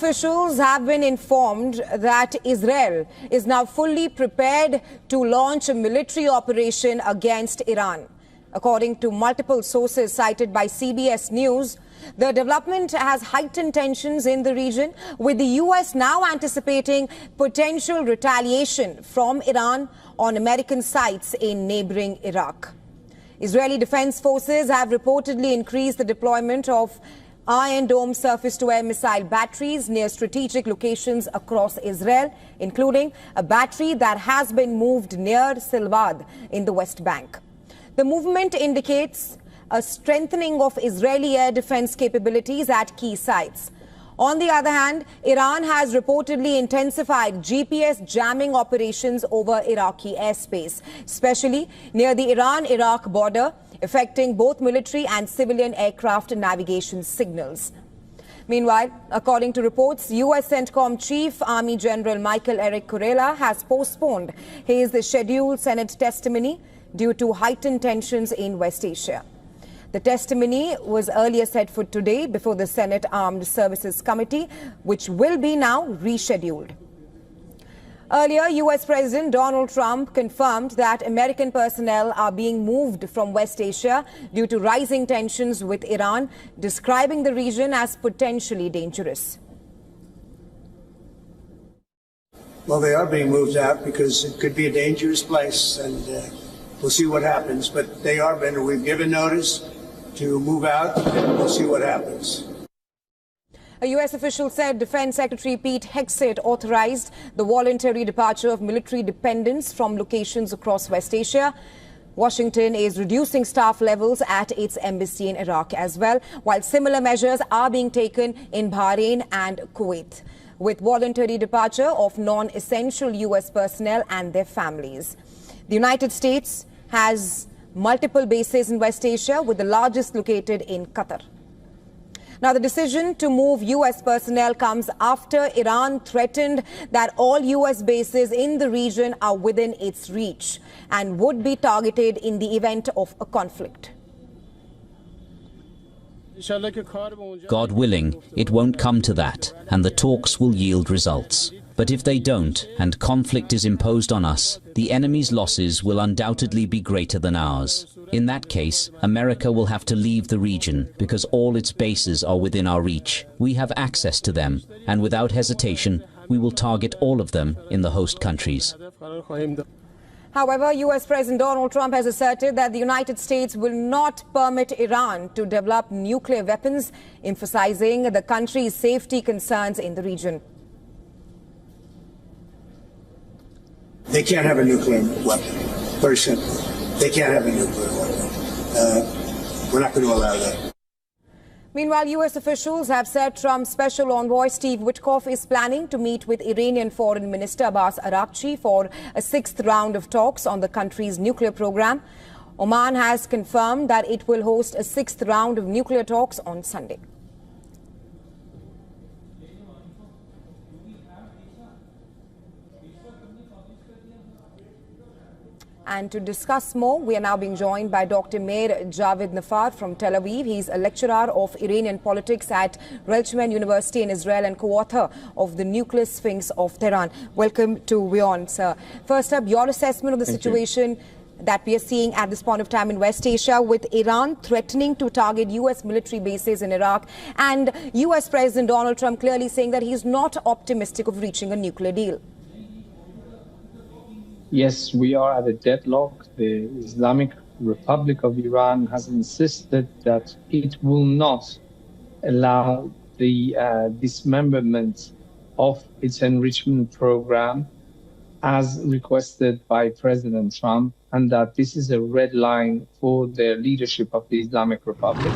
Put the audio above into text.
officials have been informed that Israel is now fully prepared to launch a military operation against Iran. According to multiple sources cited by CBS News, the development has heightened tensions in the region, with the U.S. now anticipating potential retaliation from Iran on American sites in neighboring Iraq. Israeli Defense Forces have reportedly increased the deployment of Iron Dome surface-to-air missile batteries near strategic locations across Israel, including a battery that has been moved near Silvad in the West Bank. The movement indicates a strengthening of Israeli air defense capabilities at key sites. On the other hand, Iran has reportedly intensified GPS jamming operations over Iraqi airspace, especially near the Iran-Iraq border, affecting both military and civilian aircraft navigation signals. Meanwhile, according to reports, U.S. CENTCOM Chief Army General Michael Eric Kurilla has postponed his scheduled Senate testimony due to heightened tensions in West Asia. The testimony was earlier set for today before the Senate Armed Services Committee, which will be now rescheduled. Earlier, U.S. President Donald Trump confirmed that American personnel are being moved from West Asia due to rising tensions with Iran, describing the region as potentially dangerous. Well, they are being moved out because it could be a dangerous place, and we'll see what happens. But they are being, we've given notice to move out, and we'll see what happens. A U.S. official said Defense Secretary Pete Hegseth authorized the voluntary departure of military dependents from locations across West Asia. Washington is reducing staff levels at its embassy in Iraq as well, while similar measures are being taken in Bahrain and Kuwait, with voluntary departure of non-essential U.S. personnel and their families. The United States has multiple bases in West Asia, with the largest located in Qatar. Now, the decision to move U.S. personnel comes after Iran threatened that all U.S. bases in the region are within its reach and would be targeted in the event of a conflict. God willing, it won't come to that, and the talks will yield results. But if they don't, and conflict is imposed on us, the enemy's losses will undoubtedly be greater than ours. In that case, America will have to leave the region because all its bases are within our reach. We have access to them, and without hesitation, we will target all of them in the host countries. However, U.S. President Donald Trump has asserted that the United States will not permit Iran to develop nuclear weapons, emphasizing the country's safety concerns in the region. They can't have a nuclear weapon. Very simple. They can't have a nuclear weapon. We're not going to allow that. Meanwhile, U.S. officials have said Trump's special envoy Steve Witkoff is planning to meet with Iranian Foreign Minister Abbas Araghchi for a sixth round of talks on the country's nuclear program. Oman has confirmed that it will host a sixth round of nuclear talks on Sunday. And to discuss more, we are now being joined by Dr. Meir Javed Nafar from Tel Aviv. He's a lecturer of Iranian politics at Relchman University in Israel and co-author of The Nuclear Sphinx of Tehran. Welcome to WION, sir. First up, your assessment of the situation that we are seeing at this point of time in West Asia, with Iran threatening to target U.S. military bases in Iraq, and U.S. President Donald Trump clearly saying that he's not optimistic of reaching a nuclear deal. Yes, we are at a deadlock. The Islamic Republic of Iran has insisted that it will not allow the dismemberment of its enrichment program as requested by President Trump, and that this is a red line for the leadership of the Islamic Republic.